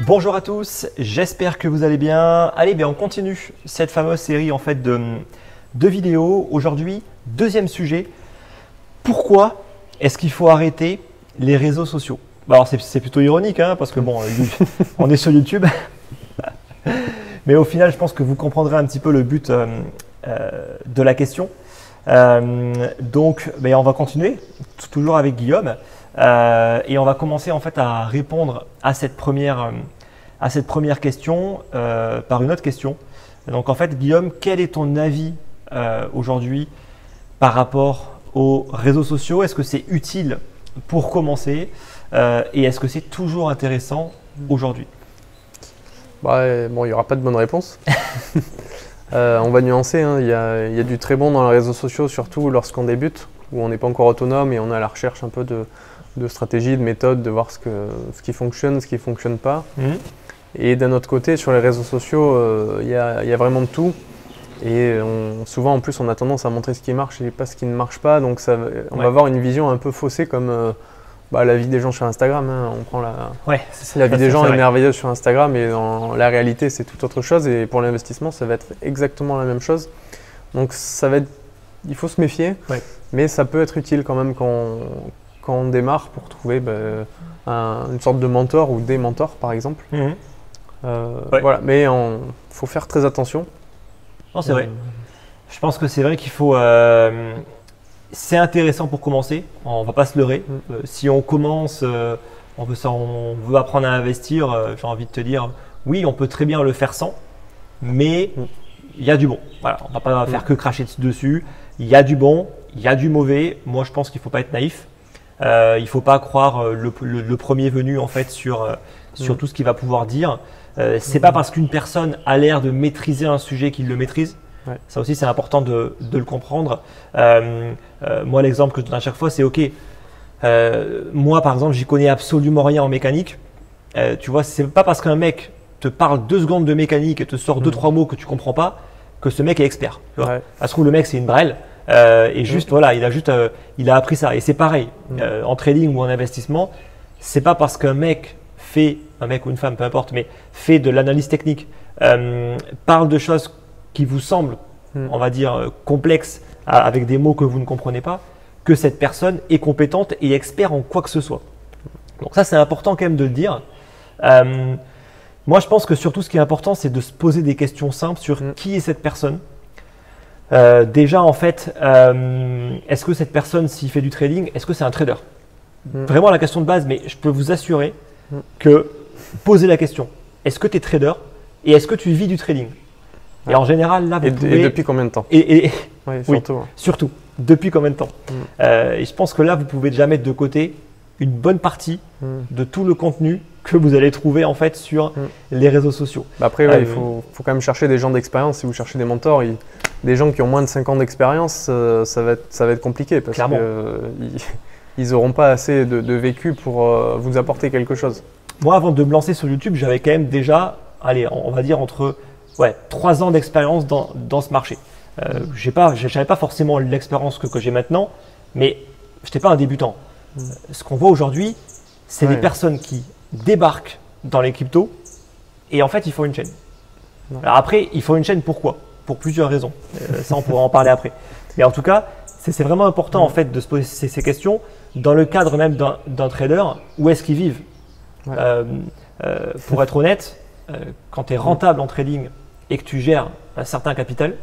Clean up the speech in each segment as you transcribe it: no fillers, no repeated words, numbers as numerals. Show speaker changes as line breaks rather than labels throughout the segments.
Bonjour à tous, j'espère que vous allez bien. Allez, on continue cette fameuse série en fait de vidéos. Aujourd'hui, deuxième sujet. Pourquoi est-ce qu'il faut arrêter les réseaux sociaux? Alors c'est plutôt ironique parce que bon, on est sur YouTube. Mais au final, je pense que vous comprendrez un petit peu le but de la question. Donc, on va continuer, toujours avec Guillaume. Et on va commencer en fait à répondre à cette première question par une autre question. Donc en fait, Guillaume, quel est ton avis aujourd'hui par rapport aux réseaux sociaux? Est-ce que c'est utile pour commencer et est-ce que c'est toujours intéressant aujourd'hui?
Bon, il n'y aura pas de bonne réponse. On va nuancer, il y a du très bon dans les réseaux sociaux, surtout lorsqu'on débute, où on n'est pas encore autonome et on est à la recherche un peu de stratégie, de méthode, de voir ce qui fonctionne, ce qui ne fonctionne pas. Et d'un autre côté, sur les réseaux sociaux, il y a vraiment de tout. Et souvent, en plus, on a tendance à montrer ce qui marche et pas ce qui ne marche pas. Donc, on va avoir une vision un peu faussée comme la vie des gens sur Instagram. On prend la vie des gens est merveilleuse sur Instagram et dans la réalité, c'est tout autre chose. Et pour l'investissement, ça va être exactement la même chose. Donc, il faut se méfier, mais ça peut être utile quand même quand on démarre pour trouver une sorte de mentor ou des mentors, par exemple. Voilà, mais il faut faire très attention.
Non, c'est vrai. Je pense que c'est vrai qu'il faut… c'est intéressant pour commencer, on ne va pas se leurrer. Si on commence, on veut apprendre à investir, j'ai envie de te dire, oui, on peut très bien le faire sans, mais il y a du bon. Voilà, on ne va pas faire que cracher dessus. Il y a du bon, il y a du mauvais. Moi, je pense qu'il ne faut pas être naïf. Il ne faut pas croire le premier venu en fait sur tout ce qu'il va pouvoir dire. C'est pas parce qu'une personne a l'air de maîtriser un sujet qu'il le maîtrise. Ça aussi, c'est important de le comprendre. Moi, l'exemple que je donne à chaque fois, c'est OK. Moi, par exemple, j'y connais absolument rien en mécanique. Tu vois, c'est pas parce qu'un mec te parle 2 secondes de mécanique et te sort 2-3 mots que tu comprends pas que ce mec est expert. Ça se trouve, le mec, c'est une brêle. Et juste, voilà, il a appris ça. Et c'est pareil, en trading ou en investissement, c'est pas parce qu'un mec un mec ou une femme, peu importe, mais fait de l'analyse technique, parle de choses qui vous semblent, on va dire, complexes, avec des mots que vous ne comprenez pas, que cette personne est compétente et expert en quoi que ce soit. Donc ça, c'est important quand même de le dire. Moi, je pense que surtout, ce qui est important, c'est de se poser des questions simples sur qui est cette personne. Déjà, en fait, est-ce que cette personne, s'il fait du trading, est-ce que c'est un trader? Vraiment la question de base, mais je peux vous assurer que poser la question, est-ce que tu es trader et est-ce que tu vis du trading? Et en général, là, vous pouvez…
Et depuis combien de temps?
Surtout, depuis combien de temps? Et je pense que là, vous pouvez déjà mettre de côté une bonne partie de tout le contenu que vous allez trouver en fait sur les réseaux sociaux.
Après, il faut quand même chercher des gens d'expérience. Si vous cherchez des mentors, des gens qui ont moins de 5 ans d'expérience, ça va être compliqué parce qu'ils n'auront pas assez de vécu pour vous apporter quelque chose.
Moi, avant de me lancer sur YouTube, j'avais quand même déjà, allez, on va dire entre 3 ans d'expérience dans ce marché. Je n'avais pas forcément l'expérience que j'ai maintenant, mais je n'étais pas un débutant. Ce qu'on voit aujourd'hui, c'est des personnes qui débarquent dans les cryptos et en fait, ils font une chaîne. Alors après, ils font une chaîne pourquoi? Pour plusieurs raisons. Ça, on pourra en parler après. Mais en tout cas, c'est vraiment important en fait de se poser ces questions dans le cadre même d'un trader. Où est-ce qu'ils vivent? Pour être honnête, quand tu es rentable en trading et que tu gères un certain capital,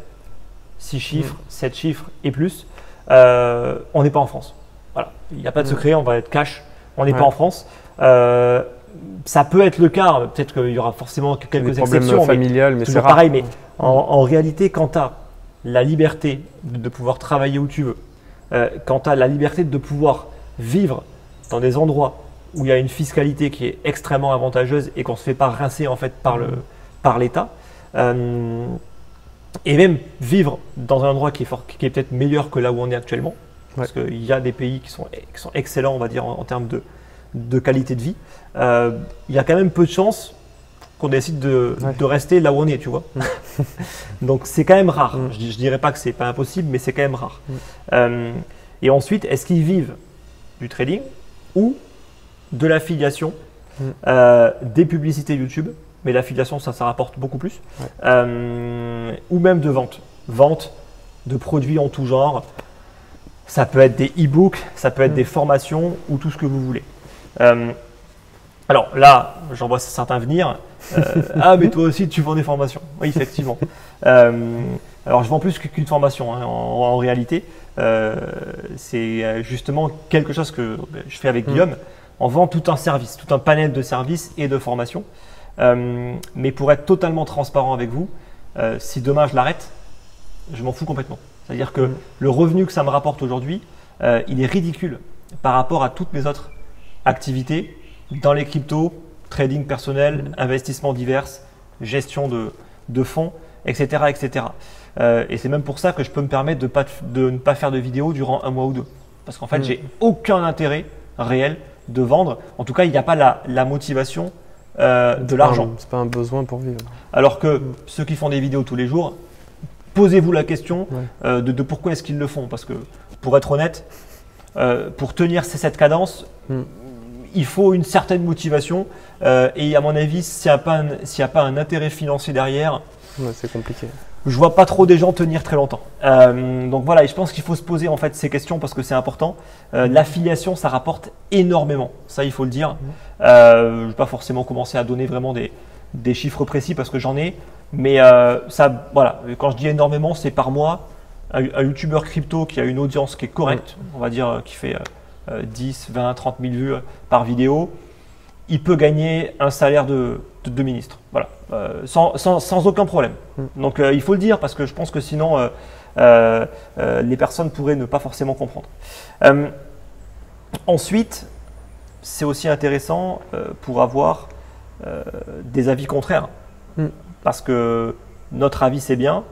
6 chiffres, 7 chiffres et plus, on n'est pas en France. Voilà. Il n'y a pas de secret, on va être cash, on n'est pas en France. Ça peut être le cas, peut-être qu'il y aura forcément quelques exceptions,
mais
c'est pareil. Mais en réalité, quand tu as la liberté de pouvoir travailler où tu veux, quand tu as la liberté de pouvoir vivre dans des endroits où il y a une fiscalité qui est extrêmement avantageuse et qu'on ne se fait pas rincer en fait par l'État, et même vivre dans un endroit qui est peut-être meilleur que là où on est actuellement, parce qu'il y a des pays qui sont excellents, on va dire, en termes de qualité de vie, il y a quand même peu de chances qu'on décide de rester là où on est, tu vois. Donc c'est quand même rare. Je dirais pas que c'est pas impossible, mais c'est quand même rare. Et ensuite, est-ce qu'ils vivent du trading ou de l'affiliation des publicités YouTube, mais l'affiliation, ça rapporte beaucoup plus, ou même de vente de produits en tout genre. Ça peut être des e-books, ça peut être des formations ou tout ce que vous voulez. Alors là, j'en vois certains venir. Ah, mais toi aussi, tu vends des formations. Oui, effectivement. Alors, je vends plus qu'une formation en réalité. C'est justement quelque chose que je fais avec Guillaume. On vend tout un service, tout un panel de services et de formations. Mais pour être totalement transparent avec vous, si demain je l'arrête, je m'en fous complètement. C'est-à-dire que le revenu que ça me rapporte aujourd'hui, il est ridicule par rapport à toutes mes autres activités dans les cryptos, trading personnel, investissements divers, gestion de fonds, etc. etc. Et c'est même pour ça que je peux me permettre de ne pas faire de vidéos durant un mois ou deux. Parce qu'en fait, j'ai aucun intérêt réel de vendre. En tout cas, il n'y a pas la motivation de l'argent.
C'est pas un besoin pour vivre.
Alors que ceux qui font des vidéos tous les jours, posez-vous la question de pourquoi est-ce qu'ils le font. Parce que pour être honnête, pour tenir cette cadence, il faut une certaine motivation. Et à mon avis, s'il n'y a pas un intérêt financier derrière,
c'est compliqué.
Je vois pas trop des gens tenir très longtemps. Donc voilà, et je pense qu'il faut se poser en fait ces questions parce que c'est important. L'affiliation, ça rapporte énormément. Ça, il faut le dire. Je ne vais pas forcément commencer à donner vraiment des chiffres précis parce que j'en ai. Mais ça, voilà, quand je dis énormément, c'est par mois. Un youtubeur crypto qui a une audience qui est correcte, on va dire qui fait 10, 20, 30 000 vues par vidéo, il peut gagner un salaire de ministre, voilà, sans aucun problème. Donc il faut le dire parce que je pense que sinon les personnes pourraient ne pas forcément comprendre. Ensuite, c'est aussi intéressant pour avoir des avis contraires, parce que notre avis c'est bien,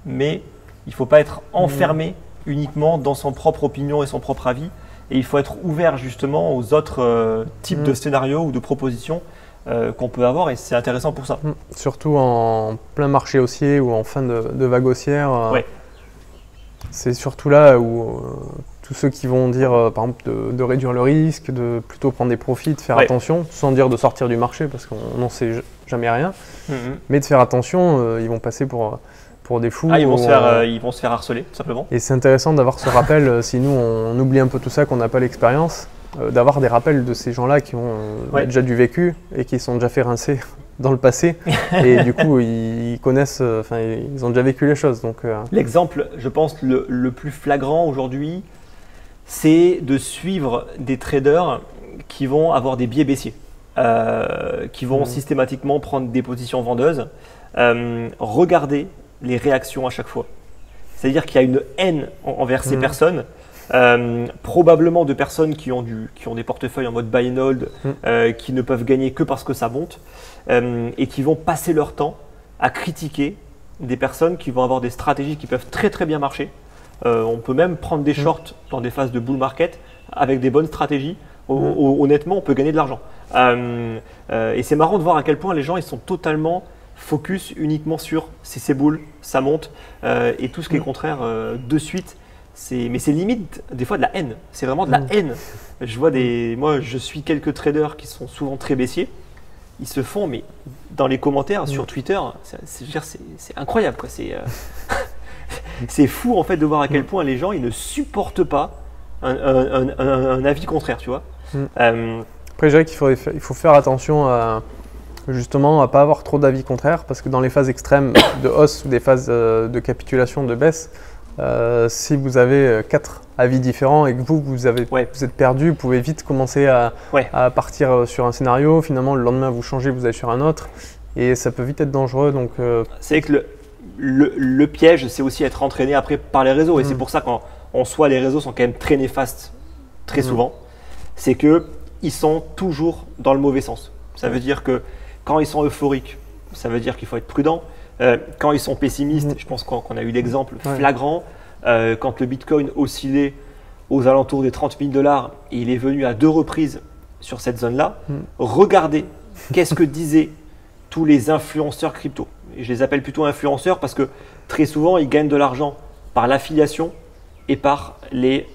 mais il ne faut pas être enfermé uniquement dans son propre opinion et son propre avis. Et il faut être ouvert justement aux autres types de scénarios ou de propositions qu'on peut avoir et c'est intéressant pour ça.
Surtout en plein marché haussier ou en fin de vague haussière. C'est surtout là où tous ceux qui vont dire par exemple de réduire le risque, de plutôt prendre des profits, de faire attention, sans dire de sortir du marché parce qu'on n'en sait jamais rien, mais de faire attention, ils vont passer pour des fous.
Ils vont se faire harceler, tout simplement.
Et c'est intéressant d'avoir ce rappel, si nous on oublie un peu tout ça, qu'on n'a pas l'expérience, d'avoir des rappels de ces gens-là qui ont déjà du vécu et qui sont déjà fait rincer dans le passé. Et du coup, ils connaissent, ils ont déjà vécu les choses.
L'exemple, je pense, le plus flagrant aujourd'hui, c'est de suivre des traders qui vont avoir des biais baissiers, qui vont systématiquement prendre des positions vendeuses. Regardez les réactions à chaque fois. C'est-à-dire qu'il y a une haine envers ces personnes, probablement de personnes qui ont des portefeuilles en mode buy and hold, qui ne peuvent gagner que parce que ça monte, et qui vont passer leur temps à critiquer des personnes qui vont avoir des stratégies qui peuvent très très bien marcher. On peut même prendre des shorts dans des phases de bull market avec des bonnes stratégies. Honnêtement, on peut gagner de l'argent. Et c'est marrant de voir à quel point les gens ils sont totalement focus uniquement sur si c'est bull, ça monte, et tout ce qui est contraire de suite. Mais c'est limite des fois de la haine. C'est vraiment de la haine. Moi, je suis quelques traders qui sont souvent très baissiers. Ils se font, mais dans les commentaires sur Twitter, c'est incroyable, quoi. C'est fou en fait de voir à quel point les gens ils ne supportent pas un avis contraire, tu vois.
Après, je dirais qu'il faut faire attention à justement à pas avoir trop d'avis contraires parce que dans les phases extrêmes de hausse ou des phases de capitulation, de baisse, si vous avez 4 avis différents et que vous êtes perdu, vous pouvez vite commencer à partir sur un scénario, finalement le lendemain vous changez, vous allez sur un autre et ça peut vite être dangereux. Donc
c'est que le piège, c'est aussi être entraîné après par les réseaux et c'est pour ça qu'en soi les réseaux sont quand même très néfastes très souvent, c'est qu'ils sont toujours dans le mauvais sens. Ça veut dire que quand ils sont euphoriques, ça veut dire qu'il faut être prudent. Quand ils sont pessimistes, je pense qu'on a eu l'exemple flagrant, quand le Bitcoin oscillait aux alentours des 30 000 $, et il est venu à 2 reprises sur cette zone-là, regardez qu'est-ce que disaient tous les influenceurs crypto. Et je les appelle plutôt influenceurs parce que très souvent, ils gagnent de l'argent par l'affiliation et par les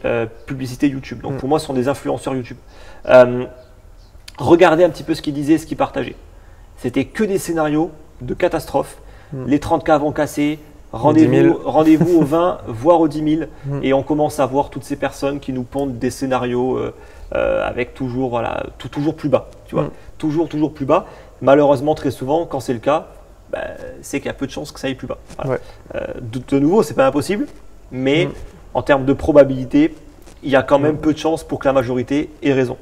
publicités YouTube. Donc pour moi, ce sont des influenceurs YouTube. regardez un petit peu ce qu'ils disaient, ce qu'ils partageaient. C'était que des scénarios de catastrophe. Les 30K vont casser, rendez-vous aux 20, voire aux 10 000. Et on commence à voir toutes ces personnes qui nous pondent des scénarios avec toujours, toujours plus bas. Tu vois, toujours plus bas. Malheureusement, très souvent, quand c'est le cas, c'est qu'il y a peu de chances que ça aille plus bas. Voilà. De nouveau, c'est pas impossible, mais en termes de probabilité, il y a quand même peu de chances pour que la majorité ait raison.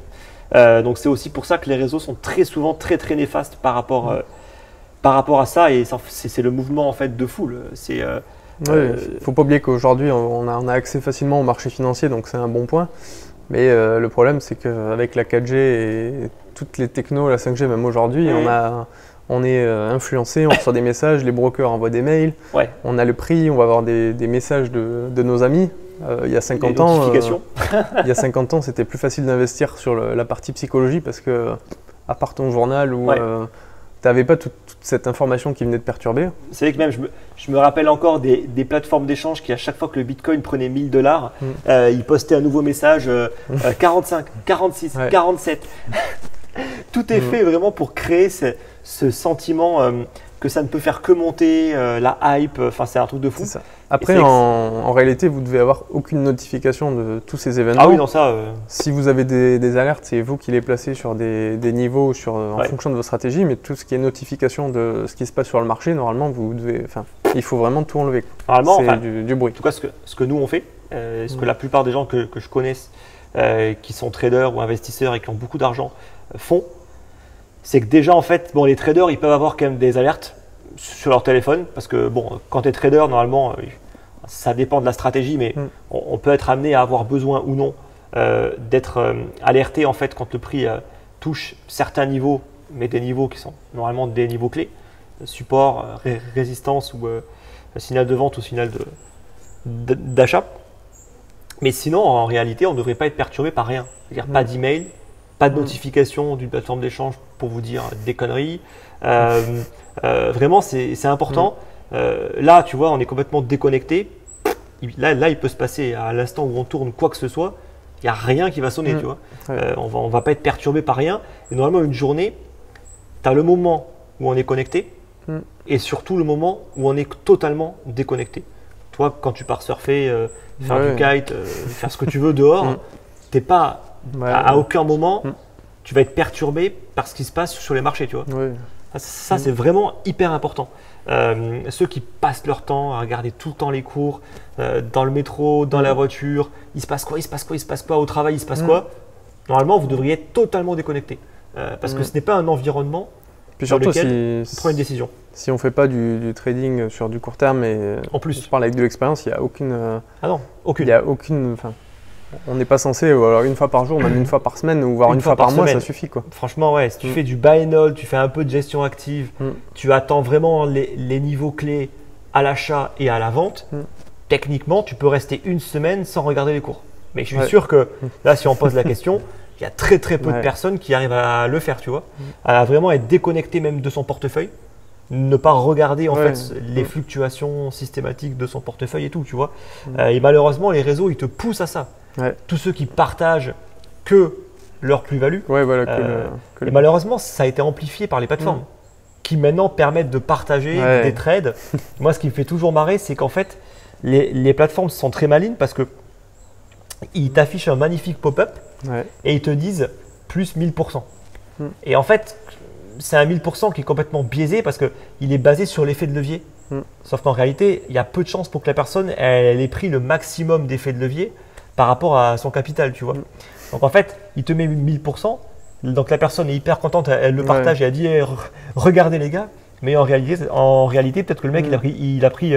Donc c'est aussi pour ça que les réseaux sont très souvent très néfastes par rapport à ça, et c'est le mouvement en fait de foule.
Faut pas oublier qu'aujourd'hui on a accès facilement au marché financier, donc c'est un bon point. Mais le problème, c'est qu'avec la 4G et toutes les technos, la 5G même aujourd'hui, on est influencé, on reçoit des messages, les brokers envoient des mails, on a le prix, on va avoir des messages de nos amis. Il y a 50 ans, c'était plus facile d'investir sur la partie psychologie parce que, à part ton journal, où tu n'avais pas toute cette information qui venait de perturber.
C'est vrai que même je me rappelle encore des plateformes d'échange qui, à chaque fois que le Bitcoin prenait $1000, ils postaient un nouveau message 45, 46, 47. Tout est fait vraiment pour créer ce sentiment que ça ne peut faire que monter, la hype, enfin c'est un truc de fou.
C'est ça. Après, en réalité, vous ne devez avoir aucune notification de tous ces événements.
Ah oui, non, ça.
Si vous avez des alertes, c'est vous qui les placez sur des niveaux en fonction de vos stratégies, mais tout ce qui est notification de ce qui se passe sur le marché, normalement, il faut vraiment tout enlever.
Normalement,
c'est du bruit.
En tout cas, ce que nous on fait, ce que la plupart des gens que je connaisse, qui sont traders ou investisseurs et qui ont beaucoup d'argent, font, c'est que déjà en fait, les traders ils peuvent avoir quand même des alertes sur leur téléphone parce que quand tu es trader, normalement, ça dépend de la stratégie, mais on peut être amené à avoir besoin ou non d'être alerté en fait quand le prix touche certains niveaux, mais des niveaux qui sont normalement des niveaux clés, support, résistance ou signal de vente ou signal d'achat. Mais sinon, en réalité, on ne devrait pas être perturbé par rien. C'est-à-dire pas d'email, pas de notification d'une plateforme d'échange pour vous dire des conneries. Vraiment, c'est important. Là, tu vois, on est complètement déconnecté. Là, il peut se passer à l'instant où on tourne quoi que ce soit, il n'y a rien qui va sonner, tu vois. On ne va pas être perturbé par rien. Et normalement, une journée, tu as le moment où on est connecté et surtout le moment où on est totalement déconnecté. Toi, quand tu pars surfer, faire du kite, faire ce que tu veux dehors, t'es pas à aucun moment tu vas être perturbé par ce qui se passe sur les marchés, tu vois. Ça c'est vraiment hyper important. Ceux qui passent leur temps à regarder tout le temps les cours, dans le métro, dans la voiture, il se passe quoi, au travail il se passe quoi. Normalement, vous devriez être totalement déconnecté parce que ce n'est pas un environnement sur lequel on prend une décision.
Si on ne fait pas du trading sur du court terme et
en plus,
je parle avec de l'expérience, il n'y a aucune.
Aucune.
Il y a aucune. On n'est pas censé, ou alors une fois par jour, même une fois par semaine, ou voire une fois par mois, ça suffit, quoi.
Franchement, si tu fais du buy and hold, tu fais un peu de gestion active, tu attends vraiment les niveaux clés à l'achat et à la vente, techniquement, tu peux rester une semaine sans regarder les cours. Mais je suis sûr que là, si on pose la question, il y a très peu de personnes qui arrivent à le faire, tu vois, à vraiment être déconnecté même de son portefeuille, ne pas regarder en fait les fluctuations systématiques de son portefeuille et tout, tu vois. Et malheureusement, les réseaux, ils te poussent à ça. Tous ceux qui partagent que leur plus-value. Et malheureusement, ça a été amplifié par les plateformes qui maintenant permettent de partager des trades. Moi, ce qui me fait toujours marrer, c'est qu'en fait, les plateformes sont très malines parce que ils t'affichent un magnifique pop-up et ils te disent plus 1000%. Et en fait, c'est un 1000% qui est complètement biaisé parce qu'il est basé sur l'effet de levier. Sauf qu'en réalité, il y a peu de chances pour que la personne elle ait pris le maximum d'effet de levier par rapport à son capital, tu vois. Donc en fait, il te met 1000%, donc la personne est hyper contente, elle le partage et elle dit regardez les gars, mais en réalité peut-être que le mec il a pris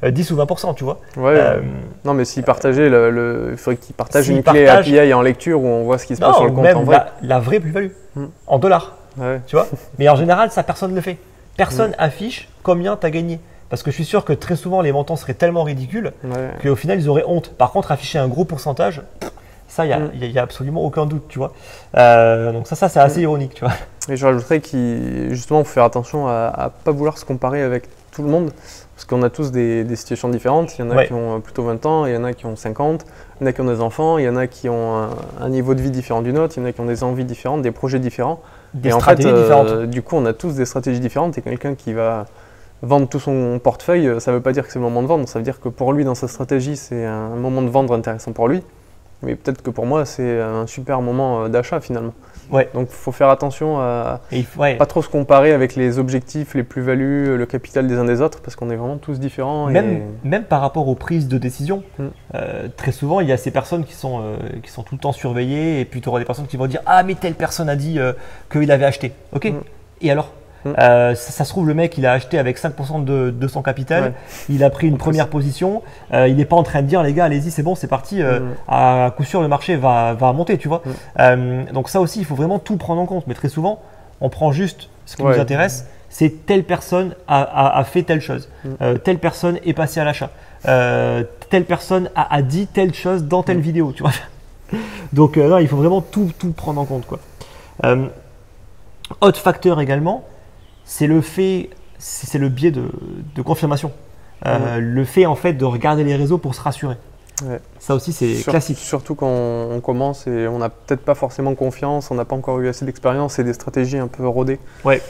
10 ou 20%, tu vois.
Non, mais s'il partageait, il faudrait qu'il partage une clé API en lecture où on voit ce qui se passe sur le compte
même
en vrai.
La vraie plus-value, en dollars, tu vois. Mais en général, ça personne ne le fait. Personne affiche combien tu as gagné. Parce que je suis sûr que très souvent, les montants seraient tellement ridicules qu'au final, ils auraient honte. Par contre, afficher un gros pourcentage, ça, il n'y a absolument aucun doute, tu vois. Donc ça c'est assez ironique, tu vois.
Et je rajouterais qu'il justement, faut faire attention à ne pas vouloir se comparer avec tout le monde, parce qu'on a tous des situations différentes. Il y en a qui ont plutôt 20 ans, il y en a qui ont 50, il y en a qui ont des enfants, il y en a qui ont un niveau de vie différent du nôtre, il y en a qui ont des envies différentes, des projets différents.
Des stratégies différentes.
Du coup, on a tous des stratégies différentes et quelqu'un qui va vendre tout son portefeuille, ça ne veut pas dire que c'est le moment de vendre, ça veut dire que pour lui, dans sa stratégie, c'est un moment de vendre intéressant pour lui. Mais peut-être que pour moi, c'est un super moment d'achat finalement.
Ouais.
Donc il faut faire attention à pas trop se comparer avec les objectifs, les plus-values, le capital des uns des autres, parce qu'on est vraiment tous différents.
Même par rapport aux prises de décision, très souvent il y a ces personnes qui sont tout le temps surveillées, et puis tu auras des personnes qui vont dire « Ah mais telle personne a dit qu'il avait acheté. » Ok. Et alors ça se trouve, le mec, il a acheté avec 5% de son capital, il a pris une première position, il n'est pas en train de dire, les gars, allez-y, c'est bon, c'est parti, à coup sûr, le marché va monter, tu vois. Donc ça aussi, il faut vraiment tout prendre en compte. Mais très souvent, on prend juste ce qui nous intéresse, c'est telle personne a fait telle chose, telle personne est passée à l'achat, telle personne a dit telle chose dans telle vidéo, tu vois. Donc non, il faut vraiment tout prendre en compte, quoi. Autre facteur également, c'est le biais de confirmation. Le fait en fait de regarder les réseaux pour se rassurer. Ouais. Ça aussi c'est classique.
Surtout quand on commence et on n'a peut-être pas forcément confiance, on n'a pas encore eu assez d'expérience et des stratégies un peu rodées.
Ouais.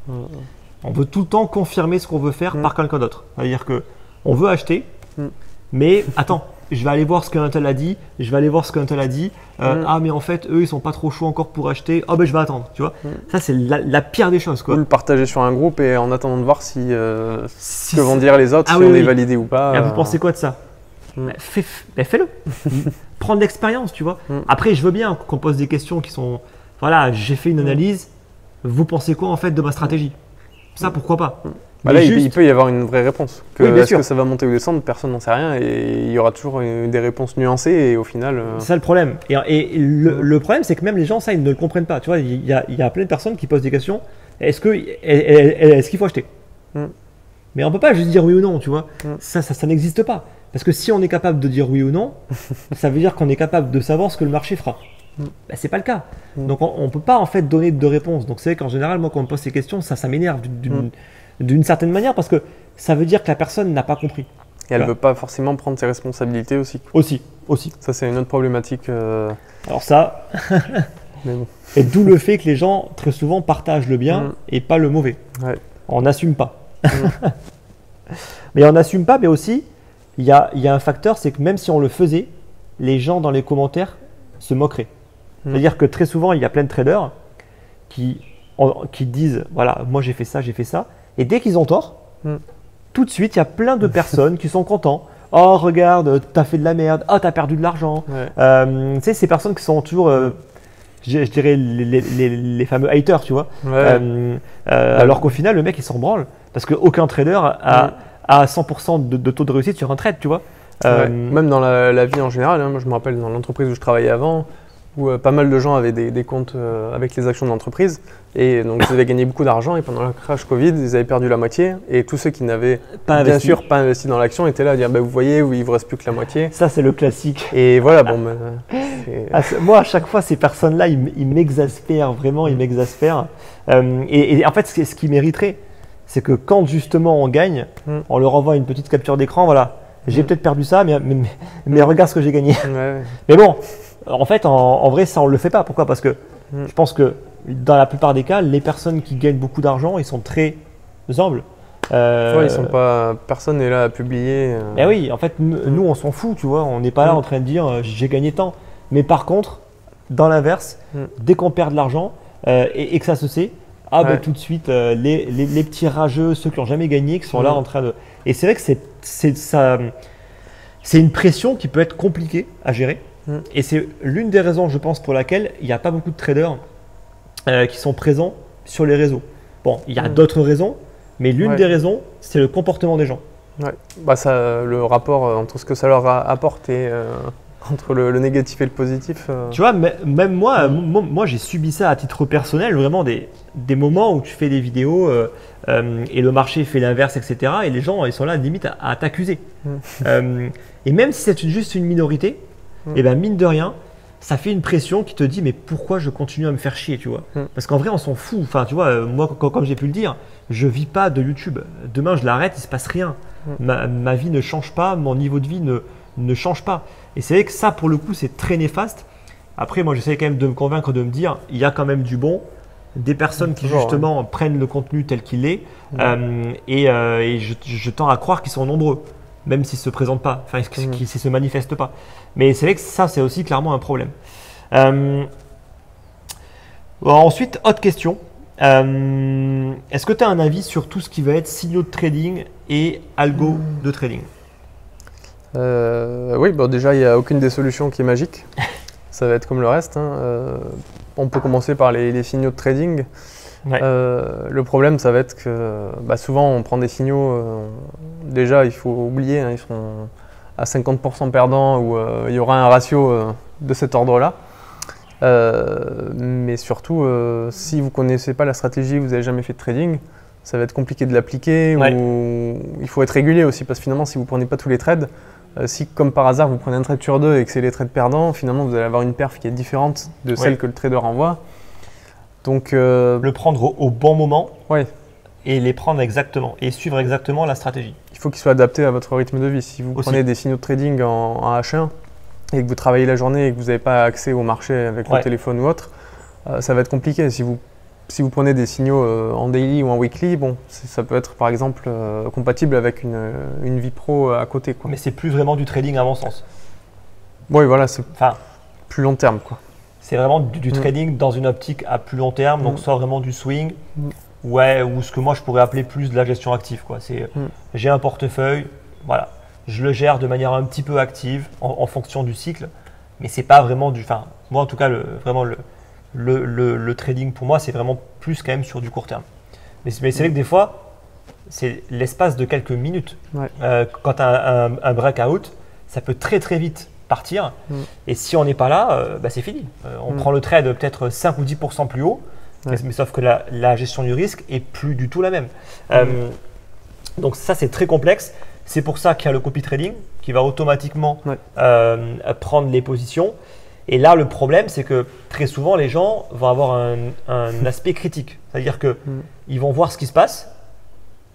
On veut tout le temps confirmer ce qu'on veut faire par quelqu'un d'autre. C'est-à-dire qu'on veut acheter, mais attends, je vais aller voir ce qu'un tel a dit, je vais aller voir ce qu'un tel a dit. Ah mais en fait eux ils sont pas trop chauds encore pour acheter. Ah ben je vais attendre, tu vois. Ça c'est la pire des choses, quoi.
Ou le partager sur un groupe et en attendant de voir ce que vont dire les autres, si on est validé ou pas.
Et vous pensez quoi de ça? Fais-le. Prends de l'expérience, tu vois. Après je veux bien qu'on pose des questions qui sont, voilà, j'ai fait une analyse, vous pensez quoi en fait de ma stratégie? Ça pourquoi pas.
Là, il peut y avoir une vraie réponse. Est-ce que ça va monter ou descendre? Personne n'en sait rien et il y aura toujours des réponses nuancées et au final…
C'est ça le problème. Et le problème, c'est que même les gens, ça, ils ne le comprennent pas. Tu vois, il y a plein de personnes qui posent des questions. Est-ce qu'il faut acheter? Mais on ne peut pas juste dire oui ou non, tu vois. Ça n'existe pas. Parce que si on est capable de dire oui ou non, ça veut dire qu'on est capable de savoir ce que le marché fera. C'est pas le cas. Donc on ne peut pas en fait donner de réponse. Donc c'est vrai qu'en général, moi, quand on me pose ces questions, ça m'énerve d'une certaine manière, parce que ça veut dire que la personne n'a pas compris.
Et elle ne veut pas forcément prendre ses responsabilités aussi.
Aussi.
Ça, c'est une autre problématique.
Alors ça,
mais bon.
Et d'où le fait que les gens, très souvent, partagent le bien et pas le mauvais.
Ouais.
On n'assume pas. Mais on n'assume pas, mais aussi, il y a un facteur, c'est que même si on le faisait, les gens dans les commentaires se moqueraient. C'est-à-dire que très souvent, il y a plein de traders qui disent, voilà, moi j'ai fait ça, et dès qu'ils ont tort, tout de suite, il y a plein de personnes qui sont contents. Oh, regarde, t'as fait de la merde, oh, t'as perdu de l'argent. Tu sais, ces personnes qui sont toujours, je dirais, les fameux haters, tu vois. Alors qu'au final, le mec, il s'en branle, parce qu'aucun trader a 100% de taux de réussite sur un trade, tu vois.
Même dans la vie en général, moi je me rappelle dans l'entreprise où je travaillais avant, où pas mal de gens avaient des comptes avec les actions de l'entreprise et donc ils avaient gagné beaucoup d'argent et pendant le crash Covid, ils avaient perdu la moitié et tous ceux qui n'avaient bien sûr pas investi dans l'action étaient là à dire vous voyez, il ne vous reste plus que la moitié.
Ça c'est le classique.
Et voilà, bon.
Moi à chaque fois ces personnes-là, ils m'exaspèrent, vraiment ils m'exaspèrent. Et en fait ce qui mériterait, c'est que quand justement on gagne, on leur envoie une petite capture d'écran, voilà, j'ai peut-être perdu ça, mais regarde ce que j'ai gagné. Mais bon. En fait, en vrai, ça on le fait pas. Pourquoi? Parce que je pense que dans la plupart des cas, les personnes qui gagnent beaucoup d'argent, ils sont très humbles.
Ils sont pas. Personne n'est là à publier.
Mais oui, en fait, nous, on s'en fout, tu vois. On n'est pas là en train de dire j'ai gagné tant. Mais par contre, dans l'inverse, dès qu'on perd de l'argent et que ça se sait, tout de suite, les petits rageux, ceux qui n'ont jamais gagné, qui sont là en train de. Et c'est vrai que c'est une pression qui peut être compliquée à gérer. Et c'est l'une des raisons, je pense, pour laquelle il n'y a pas beaucoup de traders qui sont présents sur les réseaux. Bon, il y a d'autres raisons, mais l'une des raisons, c'est le comportement des gens.
Le rapport entre ce que ça leur apporte et entre le négatif et le positif.
Tu vois, même moi j'ai subi ça à titre personnel, vraiment des moments où tu fais des vidéos et le marché fait l'inverse, etc. Et les gens, ils sont là limite à t'accuser. Et même si c'est juste une minorité, et ben mine de rien, ça fait une pression qui te dit mais pourquoi je continue à me faire chier, tu vois. Parce qu'en vrai, on s'en fout. Enfin, tu vois, moi, comme j'ai pu le dire, je vis pas de YouTube. Demain, je l'arrête, il se passe rien. Ma vie ne change pas, mon niveau de vie ne change pas. Et c'est vrai que ça, pour le coup, c'est très néfaste. Après, moi, j'essaie quand même de me convaincre, de me dire, il y a quand même du bon. Des personnes qui justement prennent le contenu tel qu'il est. Et je tends à croire qu'ils sont nombreux, même s'ils ne se présentent pas, enfin, qu'ils ne se manifestent pas. Mais c'est vrai que ça, c'est aussi clairement un problème. Ensuite, autre question. Est-ce que tu as un avis sur tout ce qui va être signaux de trading et algo de trading?
Oui, bon, déjà, il n'y a aucune des solutions qui est magique. Ça va être comme le reste. On peut commencer par les signaux de trading. Le problème, ça va être que souvent, on prend des signaux. Déjà, il faut oublier, ils seront à 50% perdants ou il y aura un ratio de cet ordre-là. Mais surtout, si vous ne connaissez pas la stratégie, vous n'avez jamais fait de trading, ça va être compliqué de l'appliquer. Ou il faut être régulier aussi, parce que finalement, si vous ne prenez pas tous les trades, si comme par hasard vous prenez un trade sur deux et que c'est les trades perdants, finalement vous allez avoir une perf qui est différente de celle que le trader envoie. Donc
le prendre au bon moment et les prendre exactement et suivre exactement la stratégie.
Il faut qu'il soit adapté à votre rythme de vie. Si vous prenez des signaux de trading en H1 et que vous travaillez la journée et que vous n'avez pas accès au marché avec le téléphone ou autre, ça va être compliqué. Si vous prenez des signaux en daily ou en weekly, bon, ça peut être par exemple compatible avec une vie pro à côté, quoi.
Mais c'est plus vraiment du trading à mon sens.
Oui, voilà, c'est plus long terme, quoi.
C'est vraiment du trading dans une optique à plus long terme, donc soit vraiment du swing, ou ce que moi je pourrais appeler plus de la gestion active, quoi. C'est j'ai un portefeuille, voilà, je le gère de manière un petit peu active en fonction du cycle, mais c'est pas vraiment du. Enfin, moi en tout cas, le trading pour moi, c'est vraiment plus quand même sur du court terme. Mais c'est vrai que des fois, c'est l'espace de quelques minutes. Quand tu as un breakout, ça peut très très vite partir. Et si on n'est pas là, c'est fini. On prend le trade peut-être 5 ou 10% plus haut, mais sauf que la gestion du risque est plus du tout la même. Donc ça, c'est très complexe. C'est pour ça qu'il y a le copy trading qui va automatiquement prendre les positions. Et là, le problème, c'est que très souvent, les gens vont avoir un aspect critique. C'est-à-dire qu'ils vont voir ce qui se passe,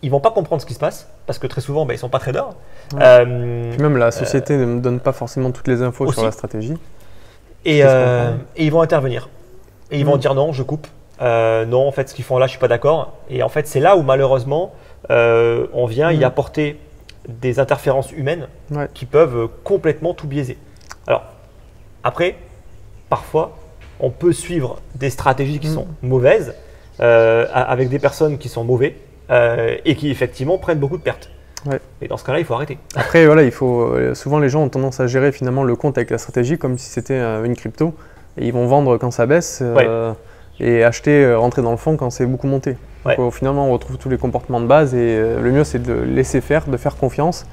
ils ne vont pas comprendre ce qui se passe, parce que très souvent, ils ne sont pas traders.
Puis même la société ne donne pas forcément toutes les infos sur la stratégie.
Et ils vont intervenir. Et ils vont dire non, je coupe. Non, en fait, ce qu'ils font là, je ne suis pas d'accord. Et en fait, c'est là où malheureusement, on vient y apporter des interférences humaines qui peuvent complètement tout biaiser. Alors, après, parfois, on peut suivre des stratégies qui sont mauvaises avec des personnes qui sont mauvaises et qui effectivement prennent beaucoup de pertes. Et dans ce cas-là, il faut arrêter.
Après, voilà, souvent les gens ont tendance à gérer finalement le compte avec la stratégie comme si c'était une crypto. Et ils vont vendre quand ça baisse et acheter, rentrer dans le fond quand c'est beaucoup monté. Donc, finalement, on retrouve tous les comportements de base et le mieux, c'est de laisser faire, de faire confiance.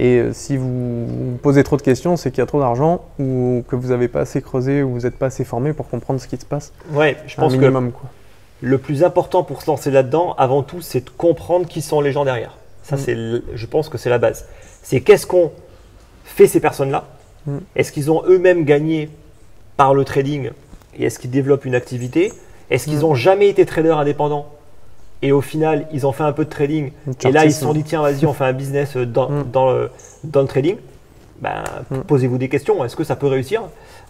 Et si vous posez trop de questions, c'est qu'il y a trop d'argent ou que vous n'avez pas assez creusé ou vous n'êtes pas assez formé pour comprendre ce qui se passe.
Je pense que le plus important pour se lancer là-dedans, avant tout, c'est de comprendre qui sont les gens derrière. Ça, je pense que c'est la base. C'est qu'est-ce qu'ont fait ces personnes-là? Est-ce qu'ils ont eux-mêmes gagné par le trading et est-ce qu'ils développent une activité? Est-ce qu'ils n'ont jamais été traders indépendants? Et au final, ils ont fait un peu de trading. Et là, ils se sont dit, tiens, vas-y, on fait un business dans le trading. Posez-vous des questions. Est-ce que ça peut réussir?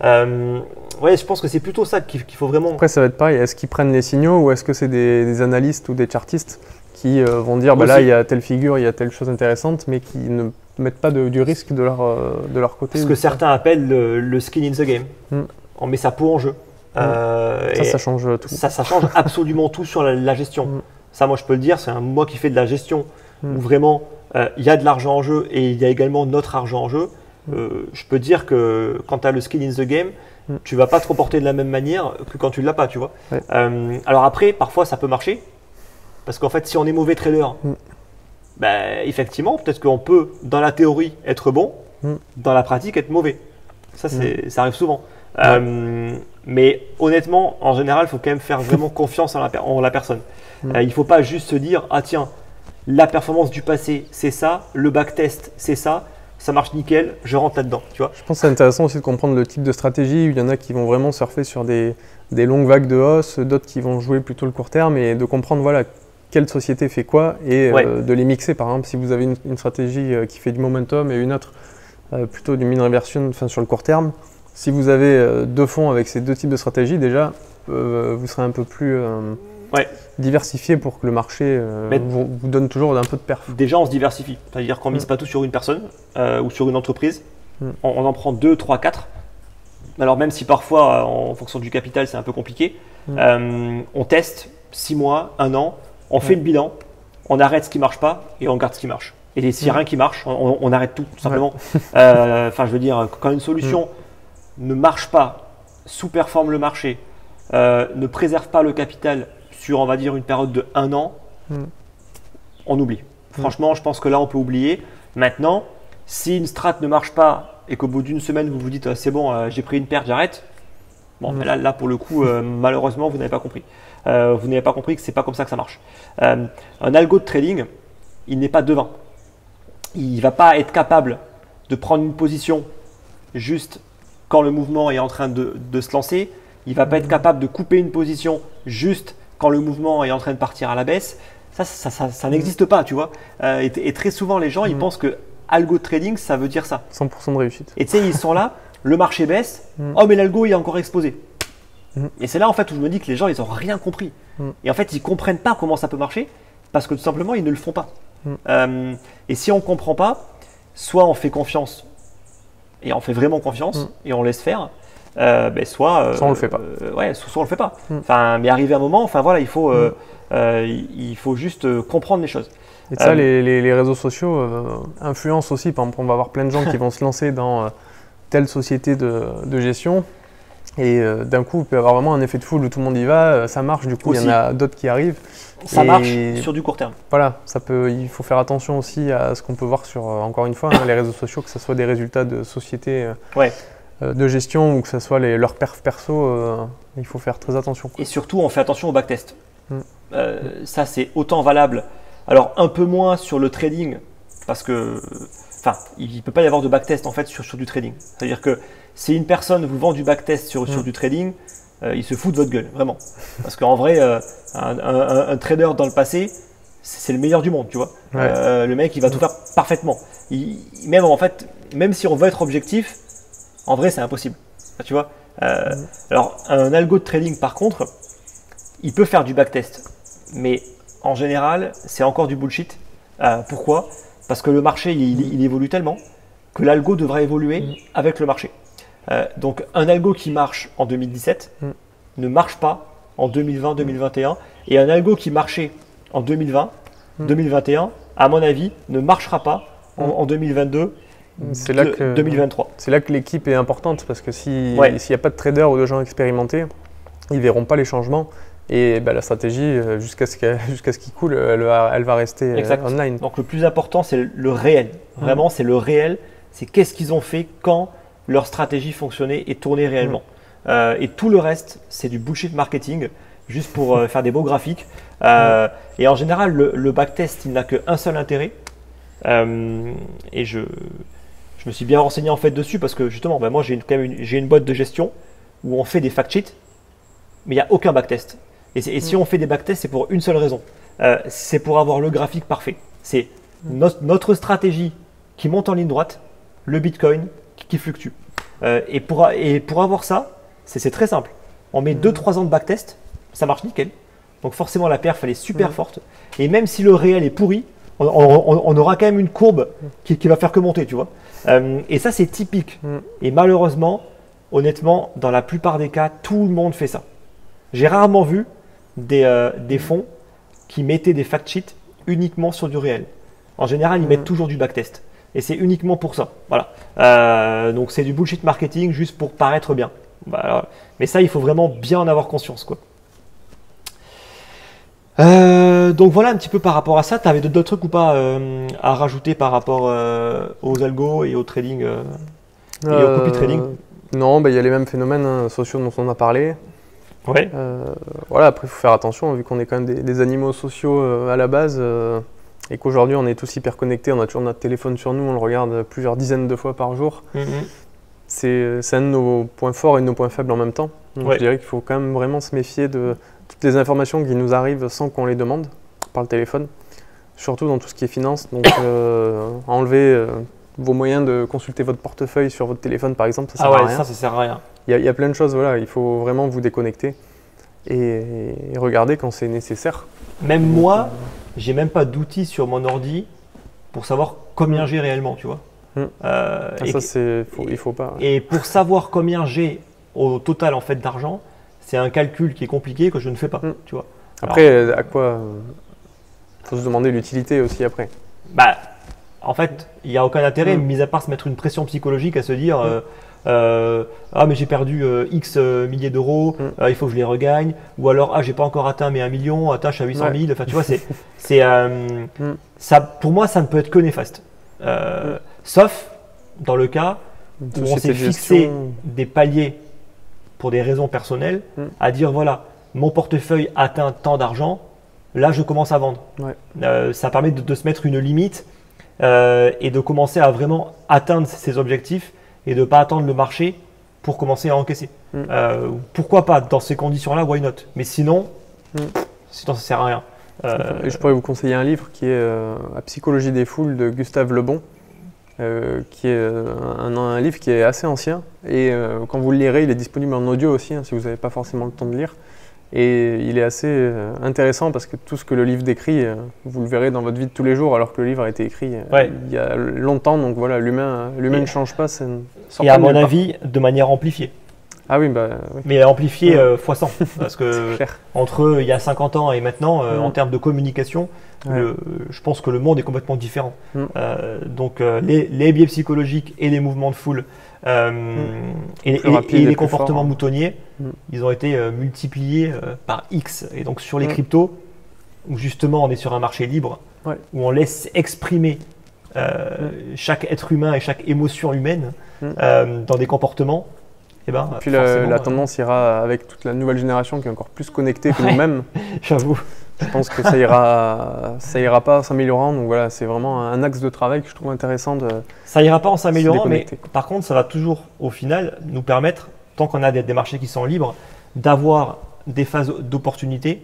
Je pense que c'est plutôt ça qu'il faut vraiment…
Après, ça va être pareil. Est-ce qu'ils prennent les signaux ou est-ce que c'est des analystes ou des chartistes qui vont dire, là, il y a telle figure, il y a telle chose intéressante, mais qui ne mettent pas du risque de leur côté?
Ce que certains appellent le skin in the game. On met sa peau en jeu.
Ça change tout.
Ça change absolument tout sur la gestion. Ça, moi, je peux le dire, c'est moi qui fais de la gestion où vraiment il y a de l'argent en jeu et il y a également notre argent en jeu. Je peux dire que quand tu as le skin in the game, tu ne vas pas te comporter de la même manière que quand tu ne l'as pas, tu vois. Alors après, parfois, ça peut marcher parce qu'en fait, si on est mauvais trader, effectivement, peut-être qu'on peut, dans la théorie, être bon, dans la pratique, être mauvais. Ça, ça arrive souvent. Mais honnêtement, en général, il faut quand même faire vraiment confiance en la personne. Il ne faut pas juste se dire, ah tiens, la performance du passé, c'est ça, le backtest, c'est ça. ça marche nickel, je rentre là-dedans, tu vois.
Je pense que c'est intéressant aussi de comprendre le type de stratégie. Il y en a qui vont vraiment surfer sur des longues vagues de hausse, d'autres qui vont jouer plutôt le court terme et de comprendre voilà, quelle société fait quoi et de les mixer. Par exemple, si vous avez une stratégie qui fait du momentum et une autre plutôt du mean reversion sur le court terme, si vous avez deux fonds avec ces deux types de stratégies, déjà, vous serez un peu plus diversifié pour que le marché vous donne toujours un peu de perf.
Déjà, on se diversifie. C'est-à-dire qu'on ne mise pas tout sur une personne ou sur une entreprise. On en prend 2, 3, 4. Alors même si parfois, en fonction du capital, c'est un peu compliqué, on teste 6 mois, 1 an, on fait le bilan, on arrête ce qui ne marche pas et on garde ce qui marche. Et s'il n'y a rien qui marche, on arrête tout simplement. Enfin, je veux dire, quand une solution ne marche pas, sous-performe le marché, ne préserve pas le capital sur, on va dire, une période de 1 an, on oublie. Franchement, je pense que là, on peut oublier. Maintenant, si une strat ne marche pas et qu'au bout d'une semaine, vous vous dites c'est bon, j'ai pris une perte, j'arrête. Bon, là, pour le coup, malheureusement, vous n'avez pas compris. Vous n'avez pas compris que c'est pas comme ça que ça marche. Un algo de trading, il n'est pas devin. Il ne va pas être capable de prendre une position juste quand le mouvement est en train de se lancer. Il ne va pas être capable de couper une position juste quand le mouvement est en train de partir à la baisse. Ça n'existe pas, tu vois. Et très souvent, les gens, ils pensent que algo trading, ça veut dire ça.
100% de réussite.
Et tu sais, ils sont là, le marché baisse, oh mais l'algo, il est encore exposé. Et c'est là, en fait, où je me dis que les gens, ils n'ont rien compris. Et en fait, ils ne comprennent pas comment ça peut marcher parce que tout simplement, ils ne le font pas. Et si on ne comprend pas, soit on fait confiance et on fait vraiment confiance et on laisse faire, soit
on le fait pas.
Soit on le fait pas. Mais arrivé à un moment, voilà, il faut juste comprendre les choses.
Et ça, les réseaux sociaux influencent aussi. Par exemple, on va avoir plein de gens qui vont se lancer dans telle société de gestion. Et d'un coup, il peut y avoir vraiment un effet de foule où tout le monde y va, ça marche, du coup, il y en a d'autres qui arrivent.
Ça marche sur du court terme.
Voilà, il faut faire attention aussi à ce qu'on peut voir sur, encore une fois, les réseaux sociaux, que ce soit des résultats de sociétés de gestion ou que ce soit leurs perfs perso, il faut faire très attention.
Et surtout, on fait attention au backtest. Ça, c'est autant valable. Alors, un peu moins sur le trading, parce que il ne peut pas y avoir de backtest en fait sur du trading. C'est-à-dire que si une personne vous vend du backtest sur du trading, il se fout de votre gueule, vraiment. Parce qu'en vrai, un trader dans le passé, c'est le meilleur du monde, tu vois. Le mec, il va tout faire parfaitement. Même si on veut être objectif, en vrai, c'est impossible. Tu vois. Alors, un algo de trading, par contre, il peut faire du backtest. Mais en général, c'est encore du bullshit. Pourquoi ? Parce que le marché, il évolue tellement que l'algo devra évoluer avec le marché. Donc, un algo qui marche en 2017 ne marche pas en 2020, 2021. Et un algo qui marchait en 2020, 2021, à mon avis, ne marchera pas en 2022, 2023.
C'est là que l'équipe est importante parce que s'il n'y a pas de traders ou de gens expérimentés, ils ne verront pas les changements. Et la stratégie, jusqu'à ce qu'il coule, elle va rester online.
Donc le plus important, c'est le réel. Vraiment, c'est le réel. C'est qu'est-ce qu'ils ont fait quand leur stratégie fonctionnait et tournait réellement. Et tout le reste, c'est du bullshit marketing, juste pour faire des beaux graphiques. Et en général, le backtest, il n'a qu'un seul intérêt. Et je me suis bien renseigné en fait dessus parce que justement, moi j'ai une boîte de gestion où on fait des fact sheets, mais il n'y a aucun backtest. Et si on fait des backtests, c'est pour une seule raison. C'est pour avoir le graphique parfait. C'est notre stratégie qui monte en ligne droite, le Bitcoin qui fluctue. Et pour avoir ça, c'est très simple. On met 2-3 ans de backtest, ça marche nickel. Donc forcément, la perf, elle est super forte. Et même si le réel est pourri, on aura quand même une courbe qui va faire que monter, tu vois. Et ça, c'est typique. Et malheureusement, honnêtement, dans la plupart des cas, tout le monde fait ça. J'ai rarement vu des fonds qui mettaient des fact sheets uniquement sur du réel. En général, ils mettent toujours du backtest. Et c'est uniquement pour ça. Voilà. Donc c'est du bullshit marketing juste pour paraître bien. Mais ça, il faut vraiment bien en avoir conscience, quoi. Donc voilà un petit peu par rapport à ça. Tu avais d'autres trucs ou pas à rajouter par rapport aux algos et au trading et au copy trading?
Non, il y a les mêmes phénomènes sociaux dont on a parlé.
Ouais.
Voilà, après il faut faire attention vu qu'on est quand même des animaux sociaux à la base. et qu'aujourd'hui on est tous hyper connectés, on a toujours notre téléphone sur nous, on le regarde plusieurs dizaines de fois par jour. C'est un de nos points forts et de nos points faibles en même temps. Donc je dirais qu'il faut quand même vraiment se méfier de toutes les informations qui nous arrivent sans qu'on les demande par le téléphone, surtout dans tout ce qui est finance. Donc enlever vos moyens de consulter votre portefeuille sur votre téléphone par exemple, ça sert à rien.
Ça sert à rien.
Il y a plein de choses, voilà, il faut vraiment vous déconnecter et regarder quand c'est nécessaire.
Même moi, j'ai même pas d'outils sur mon ordi pour savoir combien j'ai réellement, tu vois.
Il faut pas.
Et pour savoir combien j'ai au total en fait d'argent, c'est un calcul qui est compliqué que je ne fais pas, tu vois.
Après, à quoi faut se demander l'utilité aussi après.
En fait, il n'y a aucun intérêt, mis à part se mettre une pression psychologique à se dire ah mais j'ai perdu X milliers d'euros, il faut que je les regagne, ou alors ah j'ai pas encore atteint mes 1 million, attends je suis à 800 000, enfin tu vois ça, pour moi ça ne peut être que néfaste, sauf dans le cas où on s'est fixé des paliers pour des raisons personnelles, à dire voilà mon portefeuille atteint tant d'argent, là je commence à vendre. Ça permet de se mettre une limite et de commencer à vraiment atteindre ses objectifs et de ne pas attendre le marché pour commencer à encaisser. Pourquoi pas dans ces conditions-là, why not? Mais sinon, ça ne sert à rien.
Et je pourrais vous conseiller un livre qui est La psychologie des foules de Gustave Le Bon, qui est un livre qui est assez ancien. Et quand vous le lirez, il est disponible en audio aussi, si vous n'avez pas forcément le temps de lire. Et il est assez intéressant parce que tout ce que le livre décrit, vous le verrez dans votre vie de tous les jours, alors que le livre a été écrit il y a longtemps. Donc voilà, l'humain ne change pas.
Et à mon avis, de manière amplifiée.
Ah oui, oui.
Mais amplifiée x 100. Parce que entre il y a 50 ans et maintenant, en termes de communication, je pense que le monde est complètement différent. Donc les biais psychologiques et les mouvements de foule et les comportements moutonniers, ils ont été multipliés par X. Et donc sur les cryptos, où justement on est sur un marché libre, où on laisse exprimer chaque être humain et chaque émotion humaine dans des comportements. Et
puis la tendance ira avec toute la nouvelle génération qui est encore plus connectée que nous-mêmes.
J'avoue.
Je pense que ça ira pas en s'améliorant. Donc voilà, c'est vraiment un axe de travail que je trouve intéressant
ça ira pas en s'améliorant, mais par contre, ça va toujours au final nous permettre, tant qu'on a des marchés qui sont libres, d'avoir des phases d'opportunité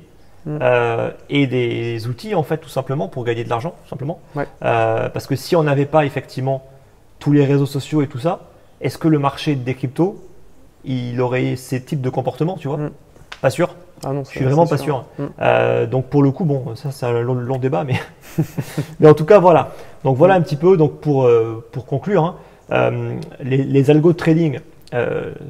et des outils en fait tout simplement pour gagner de l'argent, tout simplement. Parce que si on n'avait pas effectivement tous les réseaux sociaux et tout ça, est-ce que le marché des cryptos il aurait ces types de comportements, tu vois? Pas sûr.
Ah non,
je suis vraiment pas sûr. Donc pour le coup, bon, ça c'est un long débat, mais mais en tout cas voilà. Donc voilà un petit peu. Donc pour conclure, les algos de trading,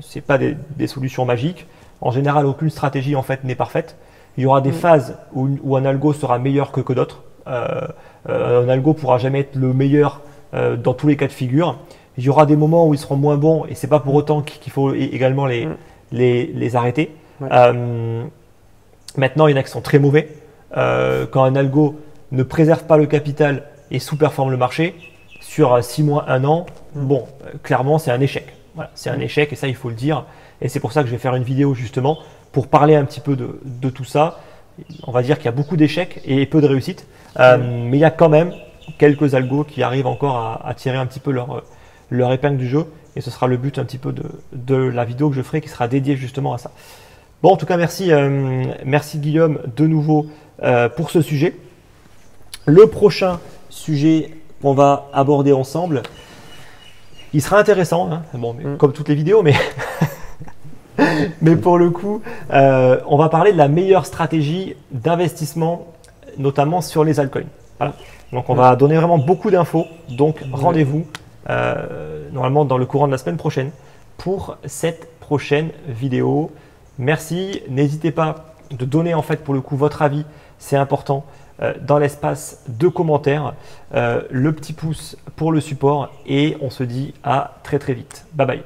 c'est pas des solutions magiques. En général, aucune stratégie en fait n'est parfaite. Il y aura des phases où un algo sera meilleur que d'autres. Un algo pourra jamais être le meilleur dans tous les cas de figure. Il y aura des moments où ils seront moins bons et c'est pas pour autant qu'il faut également les arrêter. Maintenant, il y en a qui sont très mauvais. Quand un algo ne préserve pas le capital et sous-performe le marché, sur 6 mois, 1 an, bon, clairement, c'est un échec. Voilà, c'est un échec et ça, il faut le dire. Et c'est pour ça que je vais faire une vidéo justement pour parler un petit peu de tout ça. On va dire qu'il y a beaucoup d'échecs et peu de réussites. Mais il y a quand même quelques algos qui arrivent encore à tirer un petit peu leur épingle du jeu. Et ce sera le but un petit peu de la vidéo que je ferai qui sera dédiée justement à ça. Bon, en tout cas, merci Guillaume de nouveau pour ce sujet. Le prochain sujet qu'on va aborder ensemble, il sera intéressant, bon, mais comme toutes les vidéos, mais, mais pour le coup, on va parler de la meilleure stratégie d'investissement, notamment sur les altcoins. Voilà. Donc, on va donner vraiment beaucoup d'infos. Donc, rendez-vous normalement dans le courant de la semaine prochaine pour cette prochaine vidéo. Merci, n'hésitez pas de donner en fait pour le coup votre avis, c'est important dans l'espace de commentaires, le petit pouce pour le support et on se dit à très vite. Bye bye.